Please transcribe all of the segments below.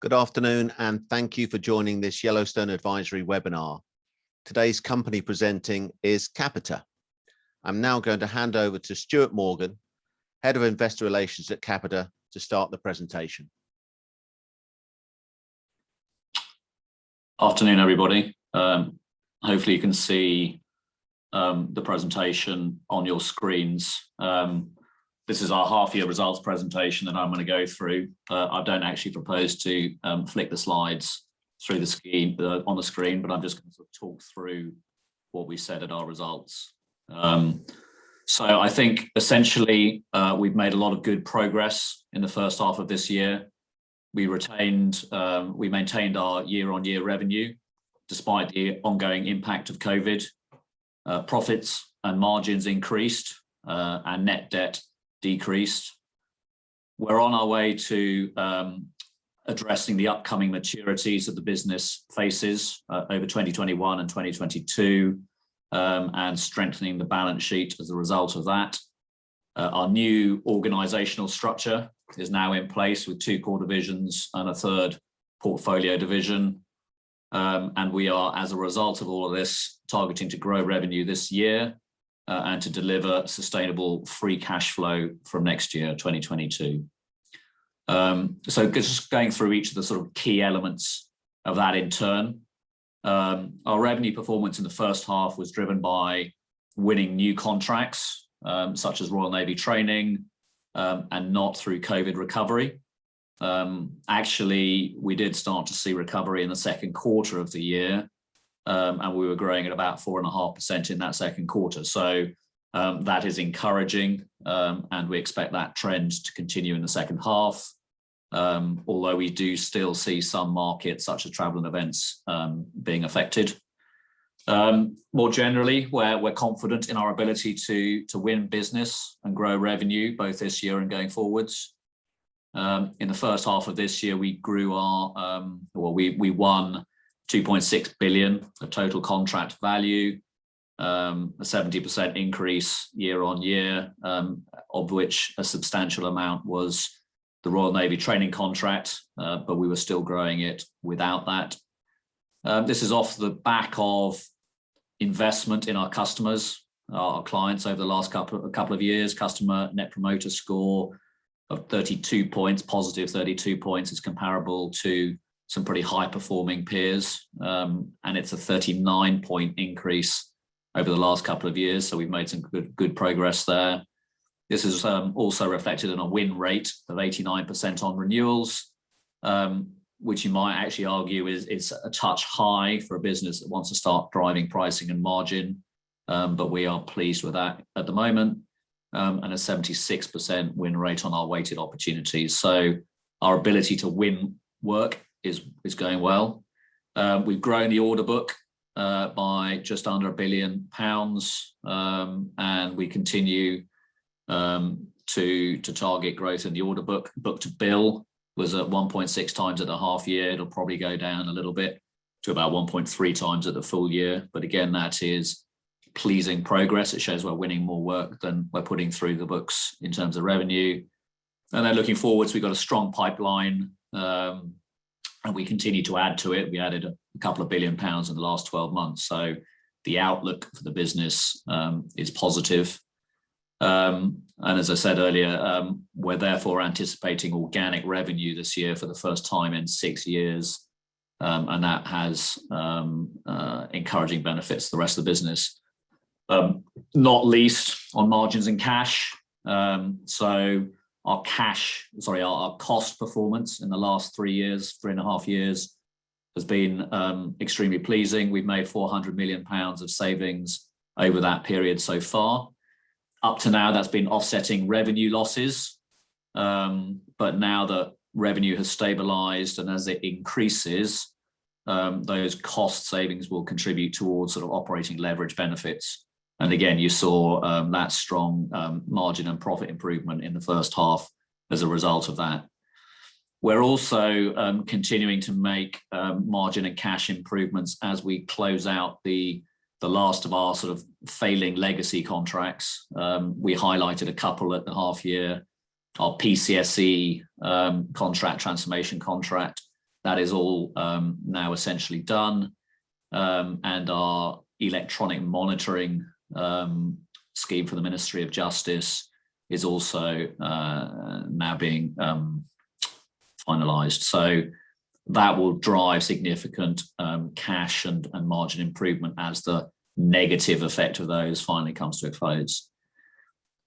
Good afternoon, and thank you for joining this Yellowstone Advisory webinar. Today's company presenting is Capita. I'm now going to hand over to Stuart Morgan, Head of Investor Relations at Capita, to start the presentation. Afternoon, everybody. Hopefully you can see the presentation on your screens. This is our half-year results presentation that I'm going to go through. I don't actually propose to flick the slides through the screen on the screen, but I'm just going to sort of talk through what we said at our results. So I think essentially we've made a lot of good progress in the first half of this year. We maintained our year-on-year revenue despite the ongoing impact of COVID. Profits and margins increased, and net debt decreased. We're on our way to addressing the upcoming maturities that the business faces over 2021 and 2022, and strengthening the balance sheet as a result of that. Our new organizational structure is now in place with 2 core divisions and a 3rd portfolio division. And we are, as a result of all of this, targeting to grow revenue this year and to deliver sustainable free cash flow from next year, 2022. So just going through each of the sort of key elements of that in turn. Our revenue performance in the first half was driven by winning new contracts, such as Royal Navy training, and not through COVID recovery. Actually, we did start to see recovery in the second quarter of the year, and we were growing at about 4.5% in that second quarter. So that is encouraging, and we expect that trend to continue in the second half, although we do still see some markets, such as travel and events, being affected. More generally, we're confident in our ability to win business and grow revenue both this year and going forwards. In the first half of this year, we grew we won 2.6 billion of total contract value, a 70% increase year on year, of which a substantial amount was the Royal Navy training contract, but we were still growing it without that. This is off the back of investment in our customers, our clients over the last couple of years. Customer Net Promoter Score of 32 points, positive 32 points, is comparable to some pretty high-performing peers, and it's a 39-point increase over the last couple of years, so we've made some good progress there. This is also reflected in a win rate of 89% on renewals, which you might actually argue is a touch high for a business that wants to start driving pricing and margin, but we are pleased with that at the moment, and a 76% win rate on our weighted opportunities. So our ability to win work is going well. We've grown the order book by just under £1 billion, and we continue to target growth in the order book. Book to bill was at 1.6 times at the half year. It'll probably go down a little bit to about 1.3 times at the full year. But again, that is pleasing progress. It shows we're winning more work than we're putting through the books in terms of revenue. And then looking forwards, we've got a strong pipeline, and we continue to add to it. We added a couple of £1 billion in the last 12 months. So the outlook for the business is positive. And as I said earlier, we're therefore anticipating organic revenue this year for the first time in 6 years. And that has encouraging benefits to the rest of the business. Not least on margins and cash. So our cost performance in the last 3.5 years has been extremely pleasing. We've made £400 million of savings over that period so far. Up to now, that's been offsetting revenue losses. But now that revenue has stabilized and as it increases, those cost savings will contribute towards sort of operating leverage benefits. And again, you saw that strong margin and profit improvement in the first half as a result of that. We're also continuing to make margin and cash improvements as we close out the last of our sort of failing legacy contracts. We highlighted a couple at the half year. Our PCSE contract, transformation contract, That is all now essentially done, and our electronic monitoring scheme for the Ministry of Justice is also now being finalised. So that will drive significant cash and margin improvement as the negative effect of those finally comes to a close.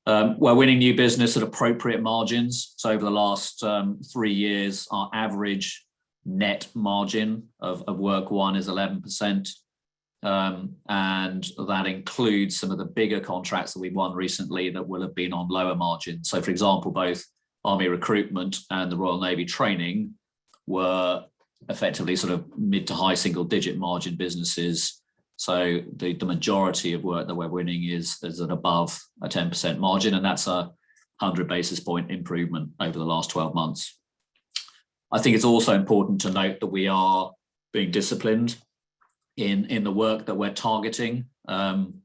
We're winning new business at appropriate margins. So over the last 3 years, our average net margin of work won is 11%. And that includes some of the bigger contracts that we've won recently that will have been on lower margins. So for example, both Army recruitment and the Royal Navy training were effectively sort of mid to high single digit margin businesses. So the majority of work that we're winning is at above a 10% margin, and that's a 100 basis point improvement over the last 12 months. I think it's also important to note that we are being disciplined in the work that we're targeting, and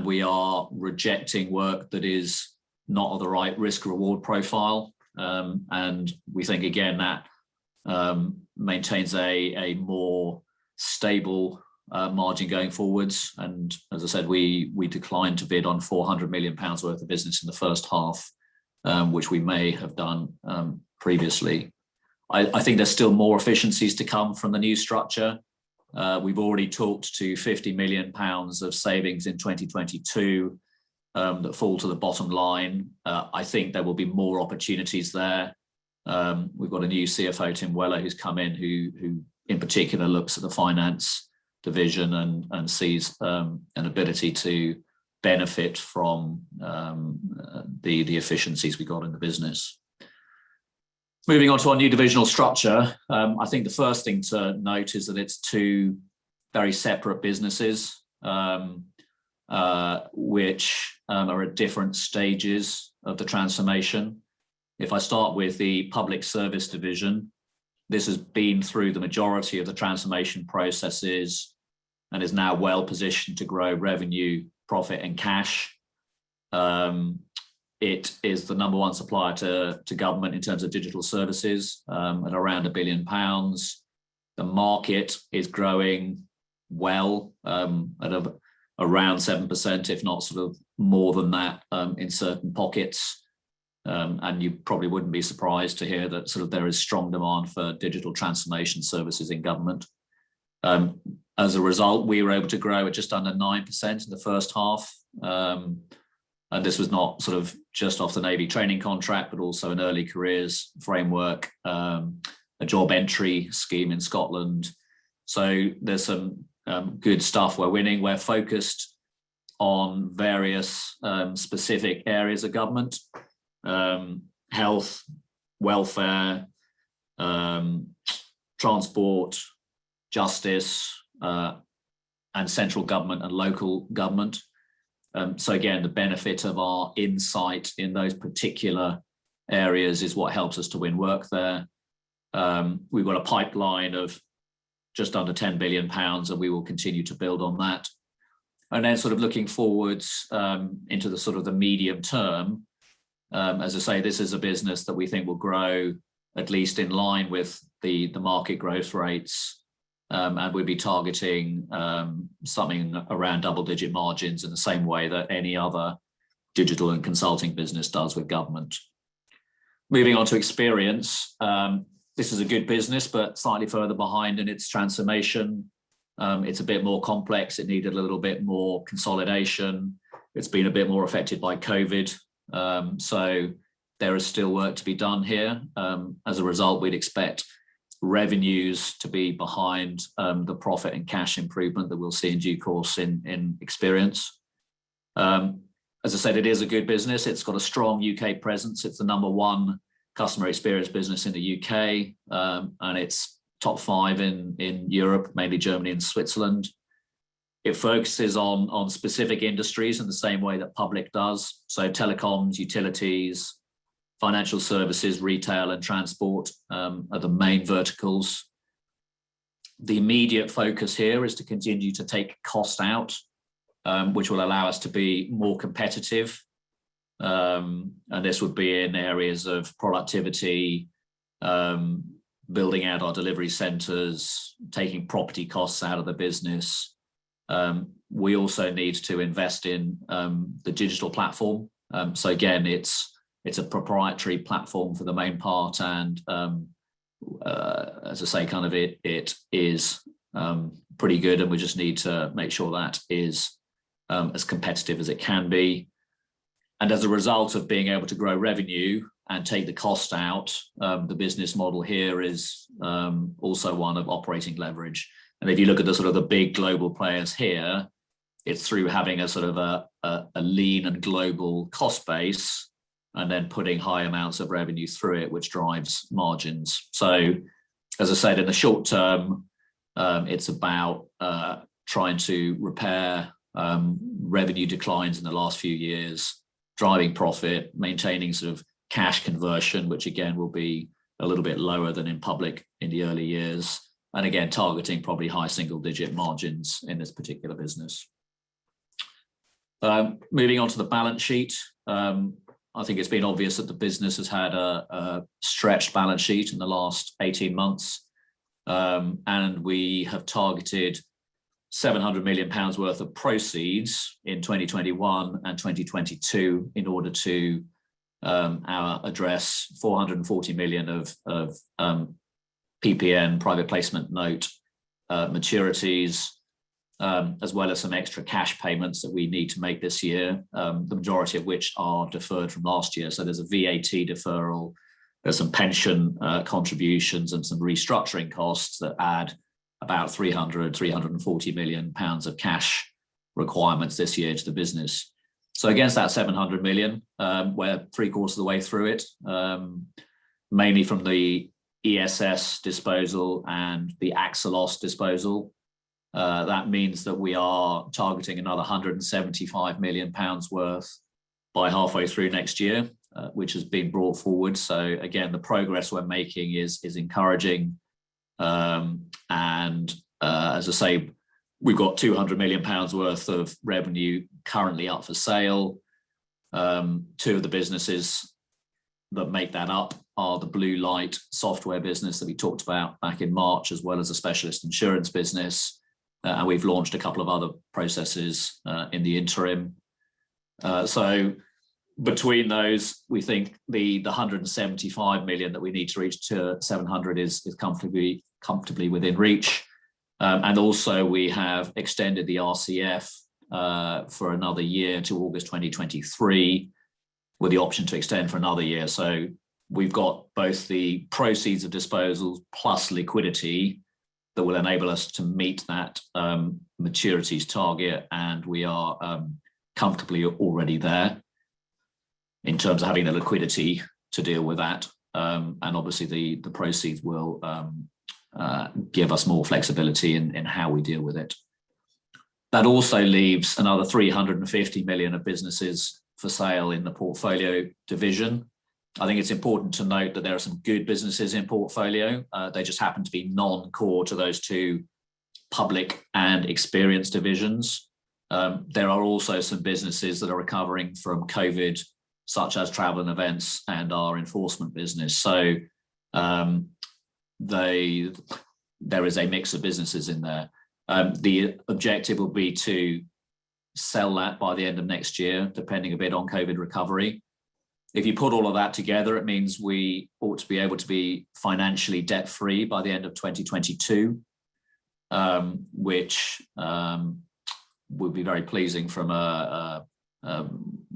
we are rejecting work that is not of the right risk reward profile. And we think again that maintains a more stable margin going forwards. And as I said, we declined to bid on £400 million worth of business in the first half, which we may have done previously. I think there's still more efficiencies to come from the new structure. We've already talked to £50 million of savings in 2022 that fall to the bottom line. I think there will be more opportunities there. We've got a new CFO, Tim Weller, who's come in, who in particular looks at the finance division and sees an ability to benefit from the efficiencies we got in the business. Moving on to our new divisional structure, I think the first thing to note is that it's two very separate businesses, which are at different stages of the transformation. If I start with the public service division, this has been through the majority of the transformation processes and is now well positioned to grow revenue, profit and cash. It is the number one supplier to government in terms of digital services at around £1 billion. The market is growing well at around 7%, if not sort of more than that in certain pockets. And you probably wouldn't be surprised to hear that sort of there is strong demand for digital transformation services in government. As a result, we were able to grow at just under 9% in the first half. And this was not sort of just off the Navy training contract, but also an early careers framework, a job entry scheme in Scotland. So there's some good stuff we're winning. We're focused on various specific areas of government, health, welfare, transport, justice, and central government and local government. So again, the benefit of our insight in those particular areas is what helps us to win work there. We've got a pipeline of just under £10 billion, and we will continue to build on that. And then sort of looking forwards into the sort of the medium term, as I say, this is a business that we think will grow at least in line with the market growth rates. And we'd be targeting something around double-digit margins in the same way that any other digital and consulting business does with government. Moving on to experience, this is a good business, but slightly further behind in its transformation. It's a bit more complex. It needed a little bit more consolidation. It's been a bit more affected by COVID. So there is still work to be done here. As a result, we'd expect revenues to be behind the profit and cash improvement that we'll see in due course in experience. As I said, it is a good business. It's got a strong UK presence. It's the number one customer experience business in the UK, and it's top 5 in Europe, mainly Germany and Switzerland. It focuses on specific industries in the same way that public does. So telecoms, utilities, financial services, retail and transport are the main verticals. The immediate focus here is to continue to take cost out, which will allow us to be more competitive. And this would be in areas of productivity, building out our delivery centres, taking property costs out of the business. We also need to invest in the digital platform. So again, it's a proprietary platform for the main part, and as I say, kind of it is pretty good, and we just need to make sure that is as competitive as it can be. And as a result of being able to grow revenue and take the cost out, the business model here is also one of operating leverage. And if you look at the sort of the big global players here, it's through having a sort of a lean and global cost base and then putting high amounts of revenue through it, which drives margins. So as I said, in the short term, it's about trying to repair revenue declines in the last few years, driving profit, maintaining sort of cash conversion, which again will be a little bit lower than in public in the early years. And again, targeting probably high single-digit margins in this particular business. Moving on to the balance sheet. I think it's been obvious that the business has had a stretched balance sheet in the last 18 months. And we have targeted £700 million worth of proceeds in 2021 and 2022 in order to address 440 million of PPN, private placement note maturities, as well as some extra cash payments that we need to make this year, the majority of which are deferred from last year. So there's a VAT deferral, there's some pension contributions and some restructuring costs that add about 340 million pounds of cash requirements this year to the business. So against that 700 million, we're 3/4 of the way through it, mainly from the ESS disposal and the Axelos disposal. That means that we are targeting another 175 million pounds worth by halfway through next year, which has been brought forward. So again, the progress we're making is encouraging. As I say, we've got 200 million pounds worth of revenue currently up for sale. Two of the businesses that make that up are the Blue Light software business that we talked about back in March, as well as a specialist insurance business. And we've launched a couple of other processes in the interim. So between those, we think the 175 million that we need to reach to 700 is comfortably within reach. And also we have extended the RCF for another year to August 2023 with the option to extend for another year. So we've got both the proceeds of disposals plus liquidity that will enable us to meet that maturities target, and we are comfortably already there in terms of having the liquidity to deal with that. And obviously the proceeds will give us more flexibility in how we deal with it. That also leaves another 350 million of businesses for sale in the portfolio division. I think it's important to note that there are some good businesses in portfolio. They just happen to be non-core to those two public and experience divisions. There are also some businesses that are recovering from COVID, such as travel and events and our enforcement business. So there is a mix of businesses in there. The objective will be to sell that by the end of next year, depending a bit on COVID recovery. If you put all of that together, it means we ought to be able to be financially debt-free by the end of 2022, which would be very pleasing from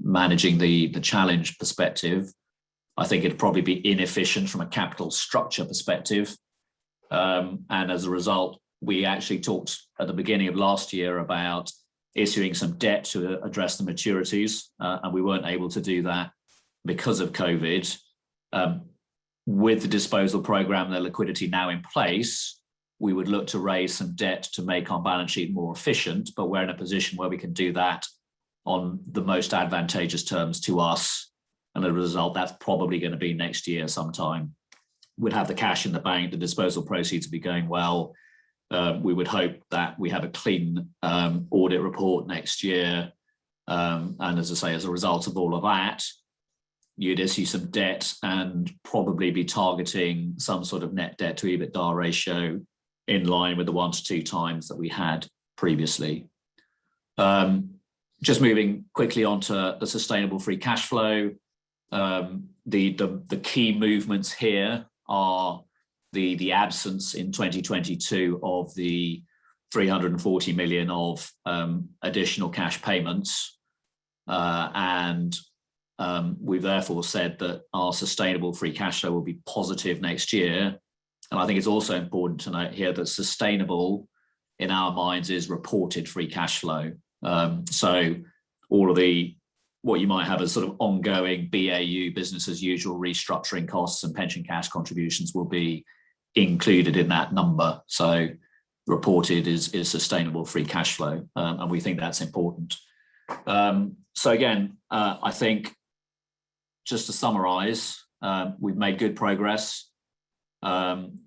managing the challenge perspective. I think it'd probably be inefficient from a capital structure perspective. And as a result, we actually talked at the beginning of last year about issuing some debt to address the maturities, and we weren't able to do that because of COVID. With the disposal program and the liquidity now in place, we would look to raise some debt to make our balance sheet more efficient, but we're in a position where we can do that on the most advantageous terms to us. And as a result, that's probably going to be next year sometime. We'd have the cash in the bank, the disposal proceeds would be going well. We would hope that we have a clean audit report next year. And as I say, as a result of all of that, you'd issue some debt and probably be targeting some sort of net debt to EBITDA ratio in line with the 1 to 2 times that we had previously. Just moving quickly on to the sustainable free cash flow. The key movements here are the absence in 2022 of the 340 million of additional cash payments. We've therefore said that our sustainable free cash flow will be positive next year. And I think it's also important to note here that sustainable in our minds is reported free cash flow. So all of what you might have as sort of ongoing BAU, business as usual restructuring costs and pension cash contributions will be included in that number. So reported is sustainable free cash flow, and we think that's important. So again, I think just to summarize, we've made good progress.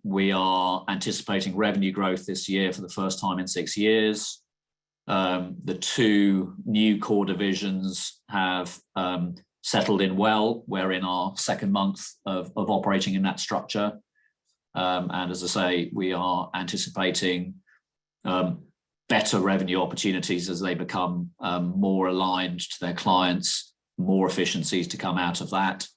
We are anticipating revenue growth this year for the first time in 6 years. The 2 new core divisions have settled in well. We're in our second month of operating in that structure. And as I say, we are anticipating better revenue opportunities as they become more aligned to their clients, more efficiencies to come out of that.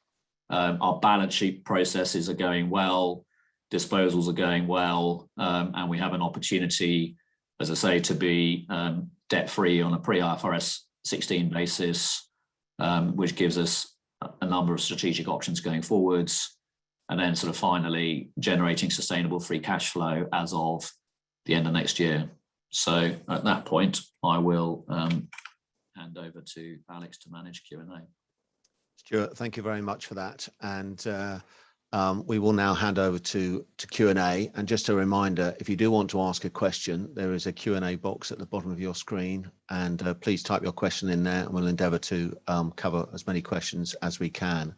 Our balance sheet processes are going well, disposals are going well, and we have an opportunity, as I say, to be debt-free on a pre-IFRS 16 basis, which gives us a number of strategic options going forwards. And then sort of finally generating sustainable free cash flow as of the end of next year. So at that point, I will hand over to Alex to manage Q&A. Stuart, thank you very much for that. And we will now hand over to Q&A. And just a reminder, if you do want to ask a question, there is a Q&A box at the bottom of your screen. And please type your question in there and we'll endeavour to cover as many questions as we can.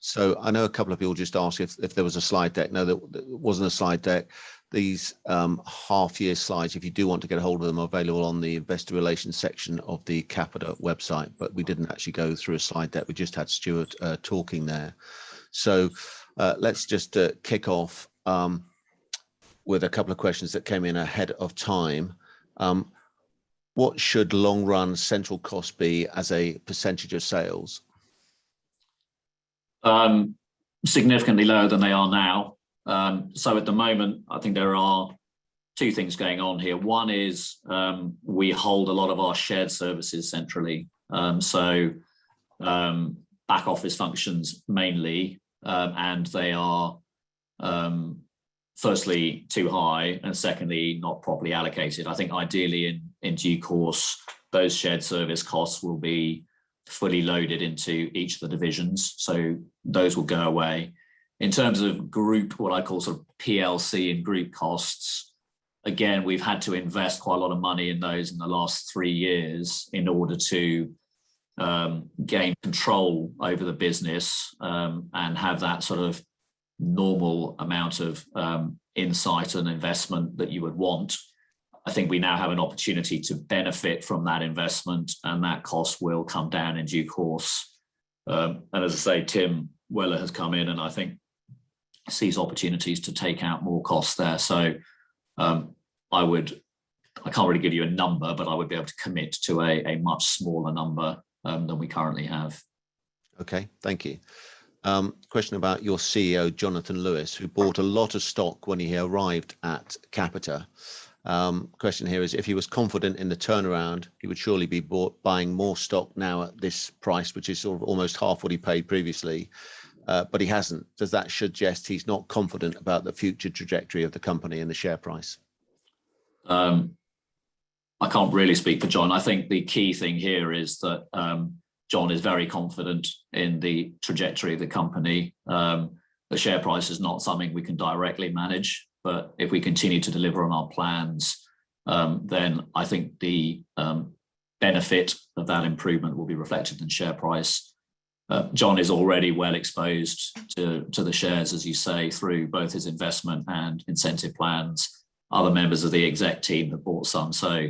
So I know a couple of people just asked if there was a slide deck. No, there wasn't a slide deck. These half-year slides, if you do want to get a hold of them, are available on the investor relations section of the Capita website. But we didn't actually go through a slide deck. We just had Stuart talking there. So let's just kick off with a couple of questions that came in ahead of time. What should long-run central costs be as a percentage of sales? Significantly lower than they are now. So at the moment, I think there are 2 things going on here. One is we hold a lot of our shared services centrally. So back office functions mainly, and they are firstly too high and secondly not properly allocated. I think ideally in due course, those shared service costs will be fully loaded into each of the divisions. So those will go away. In terms of group, what I call sort of PLC and group costs, again, we've had to invest quite a lot of money in those in the last 3 years in order to gain control over the business and have that sort of normal amount of insight and investment that you would want. I think we now have an opportunity to benefit from that investment, and that cost will come down in due course. And as I say, Tim Weller has come in and I think sees opportunities to take out more costs there. So I can't really give you a number, but I would be able to commit to a much smaller number than we currently have. Okay, thank you. Question about your CEO, Jonathan Lewis, who bought a lot of stock when he arrived at Capita. Question here is, if he was confident in the turnaround, he would surely be buying more stock now at this price, which is sort of almost half what he paid previously, but he hasn't. Does that suggest he's not confident about the future trajectory of the company and the share price? I can't really speak for John. I think the key thing here is that John is very confident in the trajectory of the company. The share price is not something we can directly manage, but if we continue to deliver on our plans, then I think the benefit of that improvement will be reflected in share price. John is already well exposed to the shares, as you say, through both his investment and incentive plans. Other members of the exec team have bought some. So,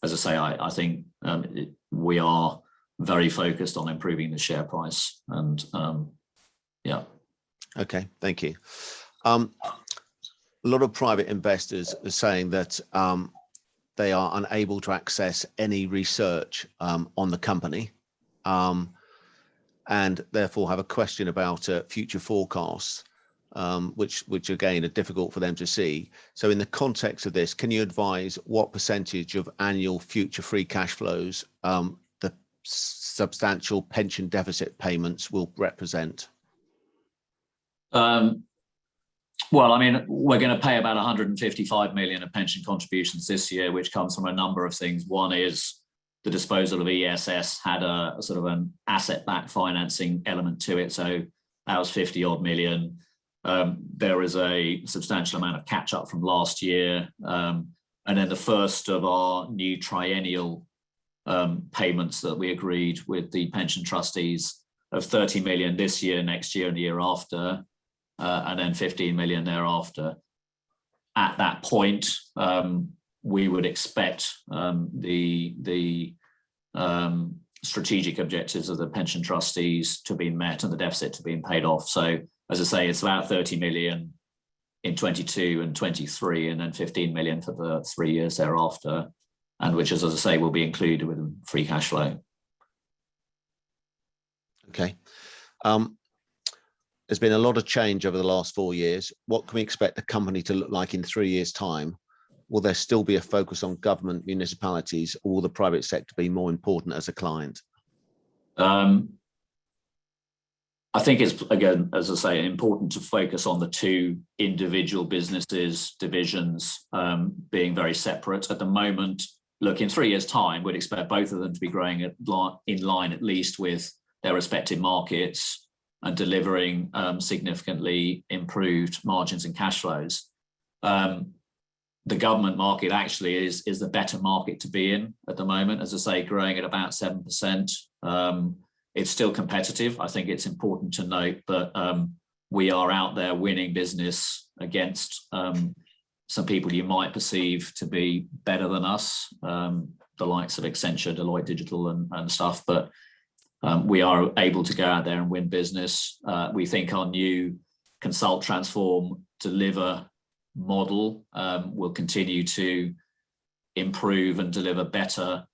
as I say, I think we are very focused on improving the share price. And yeah. Okay, thank you. A lot of private investors are saying that they are unable to access any research on the company, and therefore have a question about future forecasts, which again are difficult for them to see. So in the context of this, can you advise what percentage of annual future free cash flows the substantial pension deficit payments will represent? Well, I mean, we're going to pay about 155 million of pension contributions this year, which comes from a number of things. One is the disposal of ESS had a sort of an asset-backed financing element to it. So that was 50 odd million. There is a substantial amount of catch up from last year. And then the first of our new triennial payments that we agreed with the pension trustees of 30 million this year, next year and the year after. And then 15 million thereafter. At that point, we would expect the strategic objectives of the pension trustees to be met and the deficit to be paid off. So, as I say, it's about 30 million in 22 and 23, and then 15 million for the 3 years thereafter, and which, as I say, will be included with free cash flow. Okay. There's been a lot of change over the last 4 years. What can we expect the company to look like in 3 years' time? Will there still be a focus on government, municipalities, or will the private sector be more important as a client? I think it's, again, as I say, important to focus on the two individual businesses, divisions, being very separate. At the moment, look, in 3 years' time, we'd expect both of them to be growing in line at least with their respective markets and delivering significantly improved margins and cash flows. The government market actually is the better market to be in at the moment, as I say, growing at about 7%. It's still competitive. I think it's important to note, but we are out there winning business against some people you might perceive to be better than us, the likes of Accenture, Deloitte Digital and stuff, but we are able to go out there and win business. We think our new consult, transform, deliver model will continue to improve and deliver better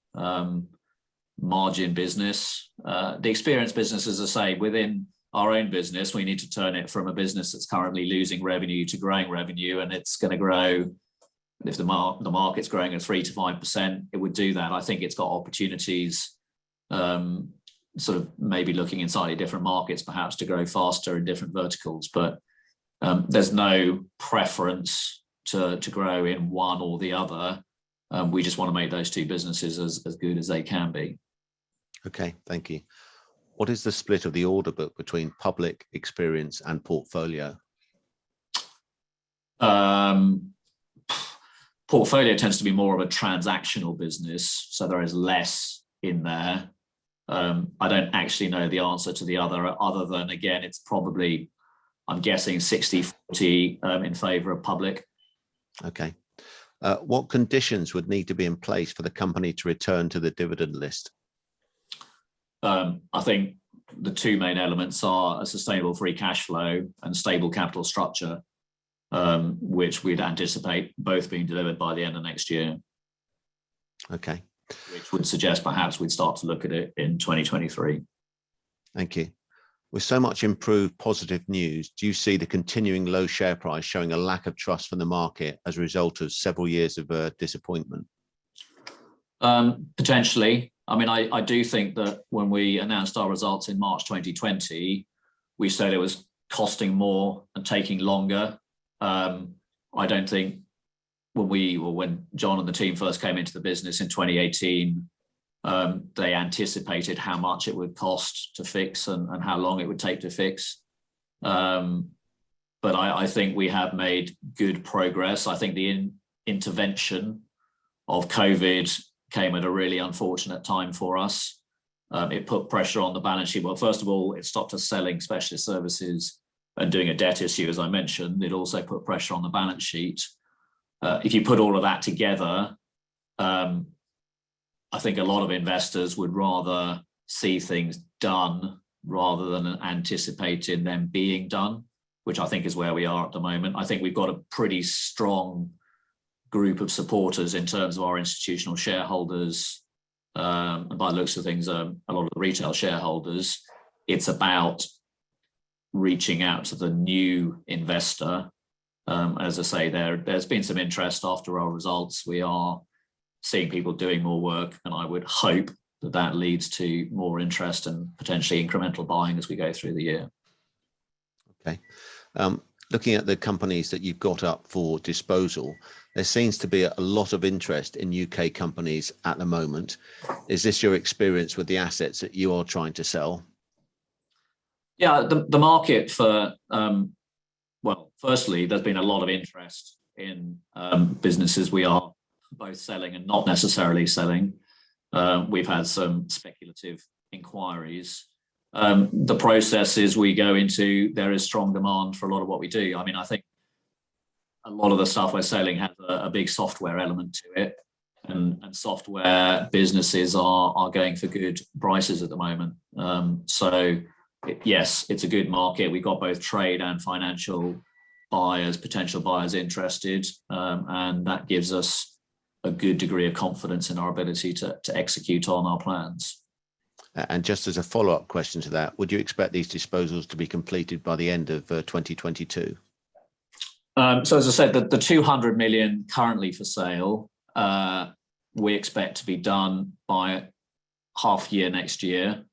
margin business. The experience business, as I say, within our own business, we need to turn it from a business that's currently losing revenue to growing revenue, and it's going to grow. If the market's growing at 3 to 5%, it would do that. I think it's got opportunities, sort of maybe looking in slightly different markets, perhaps to grow faster in different verticals, but there's no preference to grow in one or the other. We just want to make those two businesses as good as they can be. Okay, thank you. What is the split of the order book between public, experience and portfolio? Portfolio tends to be more of a transactional business, so there is less in there. I don't actually know the answer to the other than, again, it's probably, I'm guessing 60-40 in favour of public. Okay. What conditions would need to be in place for the company to return to the dividend list? I think the two main elements are a sustainable free cash flow and stable capital structure, which we'd anticipate both being delivered by the end of next year. Okay. Which would suggest perhaps we'd start to look at it in 2023. Thank you. With so much improved positive news, do you see the continuing low share price showing a lack of trust from the market as a result of several years of disappointment? Potentially. I mean, I do think that when we announced our results in March 2020, we said it was costing more and taking longer. I don't think when John and the team first came into the business in 2018, they anticipated how much it would cost to fix and how long it would take to fix. But I think we have made good progress. I think the intervention of COVID came at a really unfortunate time for us. It put pressure on the balance sheet. Well, first of all, it stopped us selling specialist services and doing a debt issue, as I mentioned. It also put pressure on the balance sheet. If you put all of that together, I think a lot of investors would rather see things done rather than anticipating them being done, which I think is where we are at the moment. I think we've got a pretty strong group of supporters in terms of our institutional shareholders, and by the looks of things, a lot of the retail shareholders. It's about reaching out to the new investor. As I say, there's been some interest after our results. We are seeing people doing more work, and I would hope that that leads to more interest and potentially incremental buying as we go through the year. Okay. Looking at the companies that you've got up for disposal, there seems to be a lot of interest in UK companies at the moment. Is this your experience with the assets that you are trying to sell? Yeah, the market for, well, firstly, there's been a lot of interest in businesses we are both selling and not necessarily selling. We've had some speculative inquiries. The processes we go into, there is strong demand for a lot of what we do. I mean, I think a lot of the stuff we're selling has a big software element to it, and software businesses are going for good prices at the moment. Yes, it's a good market. We've got both trade and financial buyers, potential buyers interested, and that gives us a good degree of confidence in our ability to execute on our plans. And just as a follow-up question to that, would you expect these disposals to be completed by the end of 2022? So as I said, the 200 million currently for sale, we expect to be done by half year next year.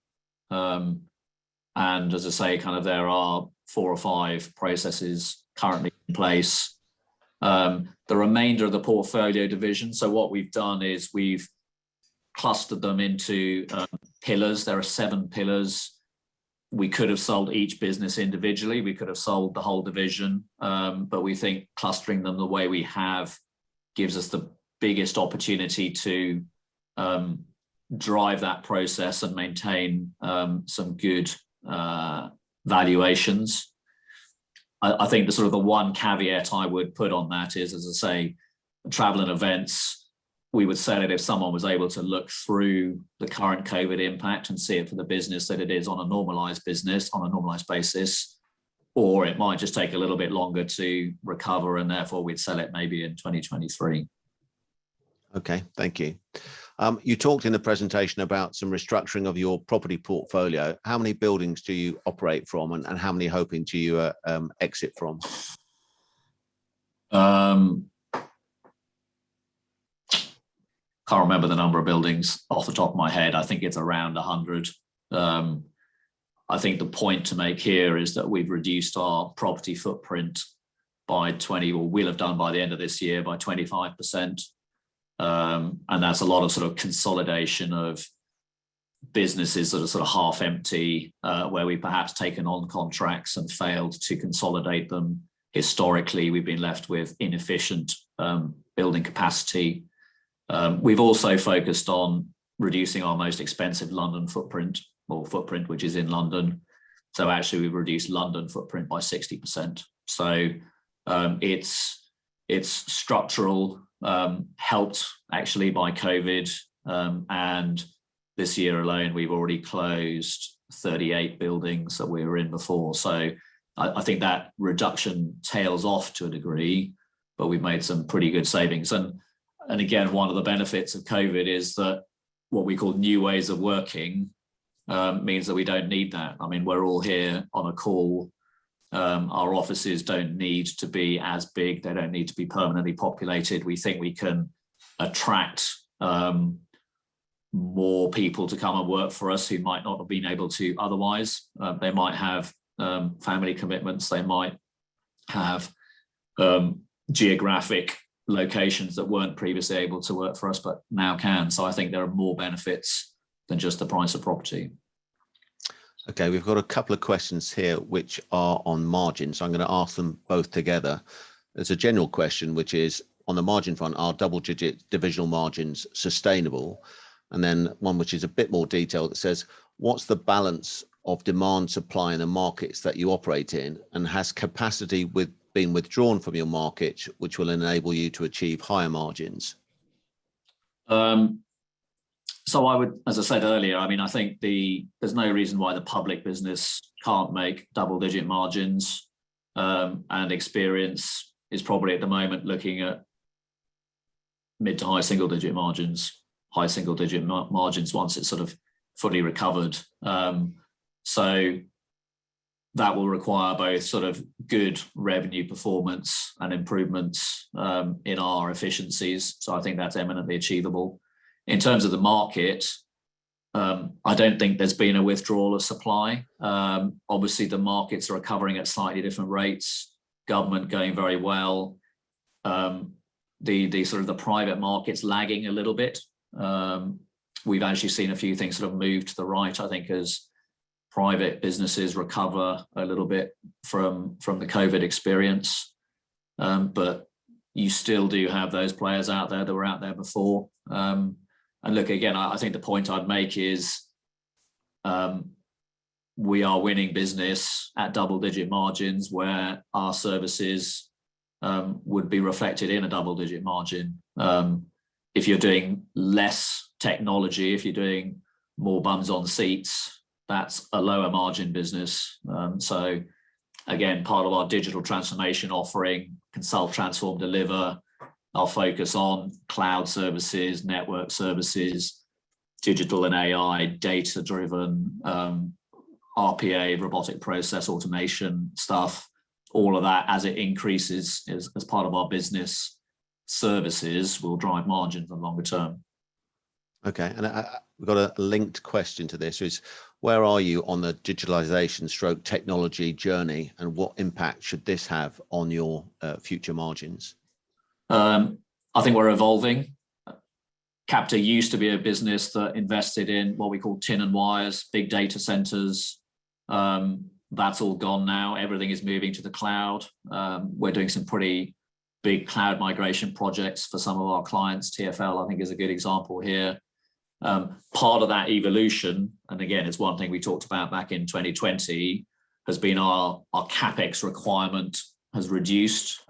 And as I say, kind of there are 4 or 5 processes currently in place. The remainder of the portfolio division, so what we've done is we've clustered them into pillars. There are 7 pillars. We could have sold each business individually. We could have sold the whole division, but we think clustering them the way we have gives us the biggest opportunity to drive that process and maintain some good valuations. I think the sort of the one caveat I would put on that is, as I say, travel and events, we would sell it if someone was able to look through the current COVID impact and see it for the business that it is on a normalized basis, or it might just take a little bit longer to recover, and therefore we'd sell it maybe in 2023. Okay, thank you. You talked in the presentation about some restructuring of your property portfolio. How many buildings do you operate from, and how many hoping do you exit from? Can't remember the number of buildings off the top of my head. I think it's around 100. I think the point to make here is that we've reduced our property footprint by 20, or will have done by the end of this year, by 25%. And that's a lot of sort of consolidation of businesses that are sort of half empty, where we've perhaps taken on contracts and failed to consolidate them. Historically, we've been left with inefficient building capacity. We've also focused on reducing our most expensive London footprint, which is in London. So actually we've reduced London footprint by 60%. So it's structural, helped actually by COVID. And this year alone, we've already closed 38 buildings that we were in before. So I think that reduction tails off to a degree, but we've made some pretty good savings. And again, one of the benefits of COVID is that what we call new ways of working means that we don't need that. I mean, we're all here on a call. Our offices don't need to be as big. They don't need to be permanently populated. We think we can attract more people to come and work for us who might not have been able to otherwise. They might have family commitments. They might have geographic locations that weren't previously able to work for us, but now can. So I think there are more benefits than just the price of property. Okay, we've got a couple of questions here which are on margin. So I'm going to ask them both together. There's a general question, which is on the margin front, are double-digit divisional margins sustainable? And then one which is a bit more detailed that says, what's the balance of demand, supply in the markets that you operate in? And has capacity been withdrawn from your market, which will enable you to achieve higher margins? So I would, as I said earlier, I mean, I think there's no reason why the public business can't make double-digit margins, and Experience is probably at the moment looking at mid to high single-digit margins, high single-digit margins once it's sort of fully recovered. So that will require both sort of good revenue performance and improvements in our efficiencies. So I think that's eminently achievable. In terms of the market, I don't think there's been a withdrawal of supply. Obviously, the markets are recovering at slightly different rates. Government going very well. The sort of the private markets lagging a little bit. We've actually seen a few things sort of move to the right, I think, as private businesses recover a little bit from the COVID experience. But you still do have those players out there that were out there before. And look, again, I think the point I'd make is we are winning business at double-digit margins where our services would be reflected in a double-digit margin. If you're doing less technology, if you're doing more bums on seats, that's a lower margin business. So again, part of our digital transformation offering, consult, transform, deliver, our focus on cloud services, network services, digital and AI, data-driven, RPA, robotic process automation stuff, all of that as it increases as part of our business services will drive margins in the longer term. Okay, and we've got a linked question to this, is where are you on the digitalization stroke technology journey, and what impact should this have on your future margins? I think we're evolving. Capita used to be a business that invested in what we call tin and wires, big data centers. That's all gone now. Everything is moving to the cloud. We're doing some pretty big cloud migration projects for some of our clients. TfL, I think, is a good example here. Part of that evolution, and again, it's one thing we talked about back in 2020, has been our CapEx requirement has reduced.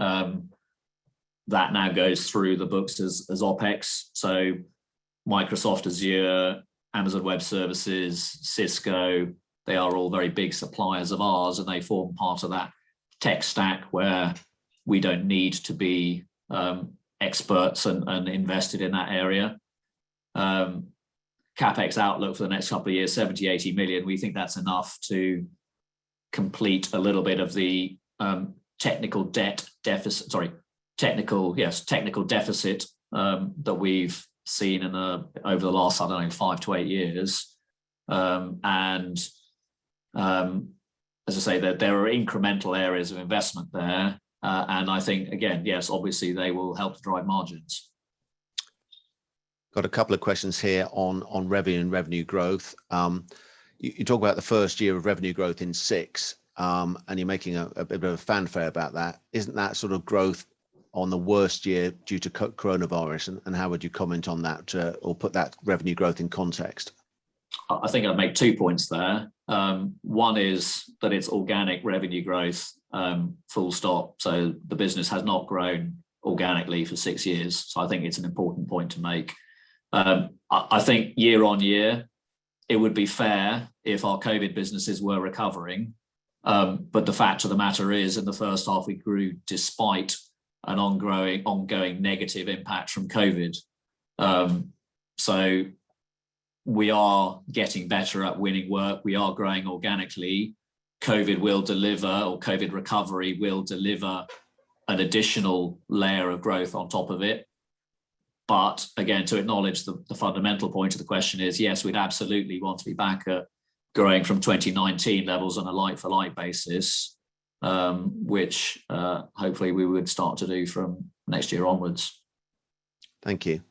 That now goes through the books as OpEx. So Microsoft Azure, Amazon Web Services, Cisco, they are all very big suppliers of ours, and they form part of that tech stack where we don't need to be experts and invested in that area. CapEx outlook for the next couple of years, 70, 80 million. We think that's enough to complete a little bit of the technical deficit that we've seen over the last, 5 to 8 years. As I say, that there are incremental areas of investment there. And I think, again, yes, obviously they will help to drive margins. Got a couple of questions here on revenue and revenue growth. You talk about the first year of revenue growth in 6, and you're making a bit of a fanfare about that. Isn't that sort of growth on the worst year due to coronavirus? And how would you comment on that, or put that revenue growth in context? I think I'd make 2 points there. One is that it's organic revenue growth, full stop. So the business has not grown organically for 6 years. So I think it's an important point to make. I think year on year, it would be fair if our COVID businesses were recovering. But the fact of the matter is, in the first half, we grew despite an ongoing negative impact from COVID. So we are getting better at winning work. We are growing organically. COVID will deliver, or COVID recovery will deliver an additional layer of growth on top of it. But again, to acknowledge the fundamental point of the question is, yes, we'd absolutely want to be back at growing from 2019 levels on a like-for-like basis, which hopefully we would start to do from next year onwards. Thank you.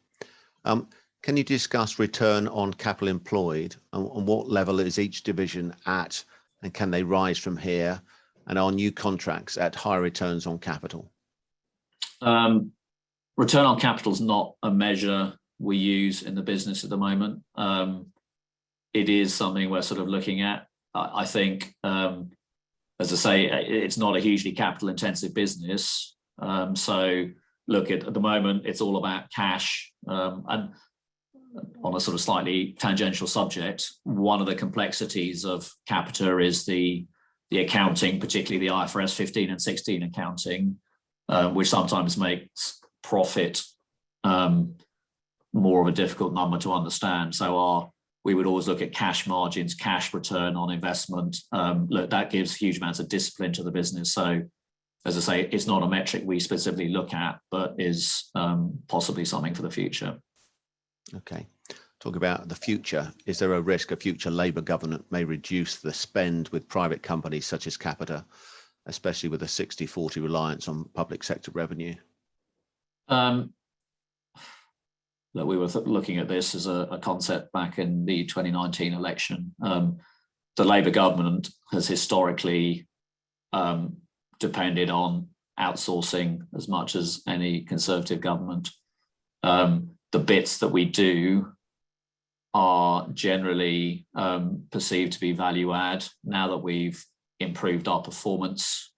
Can you discuss return on capital employed, and what level is each division at, and can they rise from here? And are new contracts at higher returns on capital? Return on capital is not a measure we use in the business at the moment. It is something we're sort of looking at. I think, as I say, it's not a hugely capital intensive business. So look, at the moment, it's all about cash. And on a sort of slightly tangential subject, one of the complexities of Capita is the accounting, particularly the IFRS 15 and 16 accounting, which sometimes makes profit more of a difficult number to understand. So we would always look at cash margins, cash return on investment. Look, that gives huge amounts of discipline to the business. So, as I say, it's not a metric we specifically look at, but is possibly something for the future. Okay. Talk about the future. Is there a risk a future Labour government may reduce the spend with private companies such as Capita, especially with a 60-40 reliance on public sector revenue? That we were looking at this as a concept back in the 2019 election. The Labour government has historically depended on outsourcing as much as any Conservative government. The bits that we do are generally perceived to be value add. Now that we've improved our performance,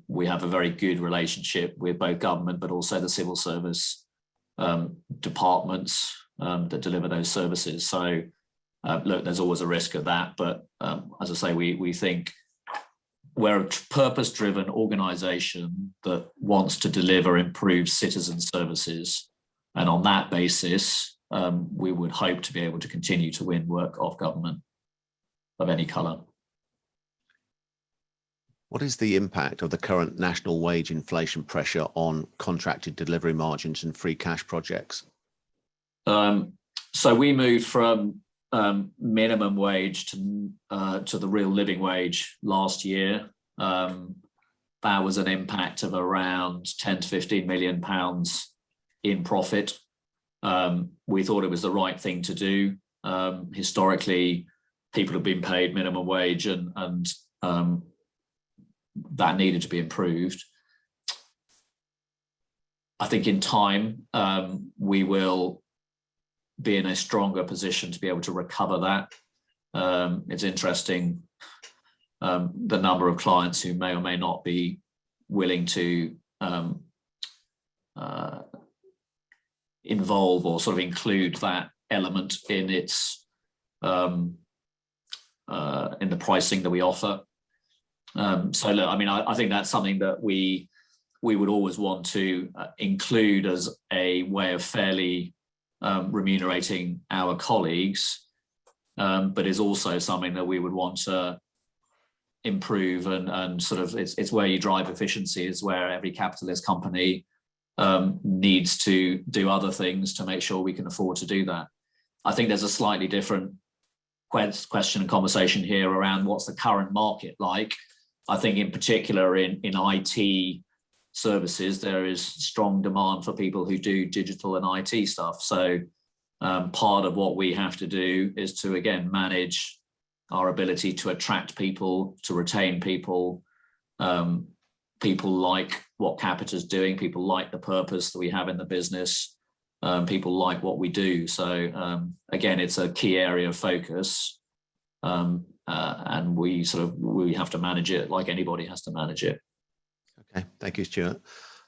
we have a very good relationship with both government but also the civil service departments that deliver those services. So look, there's always a risk of that, but as I say, we think we're a purpose-driven organisation that wants to deliver improved citizen services, and on that basis we would hope to be able to continue to win work off government of any colour. What is the impact of the current national wage inflation pressure on contracted delivery margins and free cash projects? So we moved from minimum wage to the real living wage last year. That was an impact of around 10 to 15 million pounds in profit. We thought it was the right thing to do. Historically, people have been paid minimum wage, and that needed to be improved. I think in time we will be in a stronger position to be able to recover that. It's interesting, the number of clients who may or may not be willing to involve or sort of include that element in its in the pricing that we offer. So look, I mean, I think that's something that we would always want to include as a way of fairly remunerating our colleagues, but is also something that we would want to improve and sort of it's where you drive efficiency, is where every capitalist company needs to do other things to make sure we can afford to do that. I think there's a slightly different question and conversation here around what's the current market like. I think in particular in IT services, there is strong demand for people who do digital and IT stuff. So part of what we have to do is to, again, manage our ability to attract people, to retain people. People like what Capita's doing, people like the purpose that we have in the business, people like what we do. So again, it's a key area of focus. And we have to manage it like anybody has to manage it. Okay, thank you, Stuart.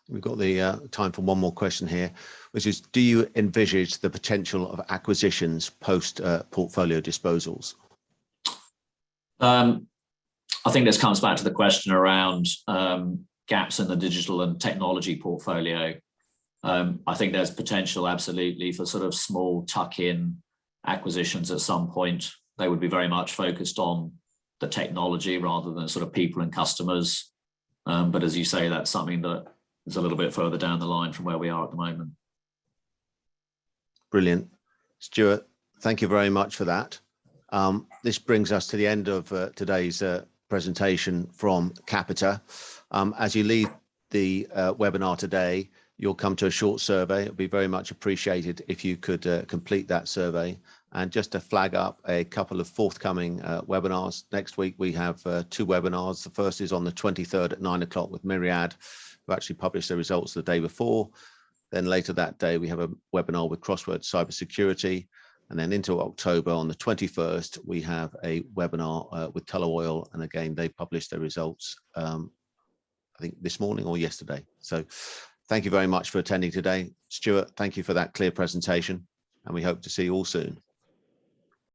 We've got the time for one more question here, which is, do you envisage the potential of acquisitions post portfolio disposals? I think this comes back to the question around gaps in the digital and technology portfolio. I think there's potential absolutely for sort of small tuck-in acquisitions at some point. They would be very much focused on the technology rather than sort of people and customers. But as you say, that's something that is a little bit further down the line from where we are at the moment. Brilliant. Stuart, thank you very much for that. This brings us to the end of today's presentation from Capita. As you leave the webinar today, you'll come to a short survey. It'll be very much appreciated if you could complete that survey. And just to flag up a couple of forthcoming webinars. Next week, we have 2 webinars. The first is on the 23rd at 9 o'clock with Myriad, who actually published their results the day before. Then later that day, we have a webinar with Crossword Cybersecurity. And then into October on the 21st, we have a webinar with Tullow Oil. And again, they published their results, I think this morning or yesterday. So thank you very much for attending today. Stuart, thank you for that clear presentation. and we hope to see you all soon.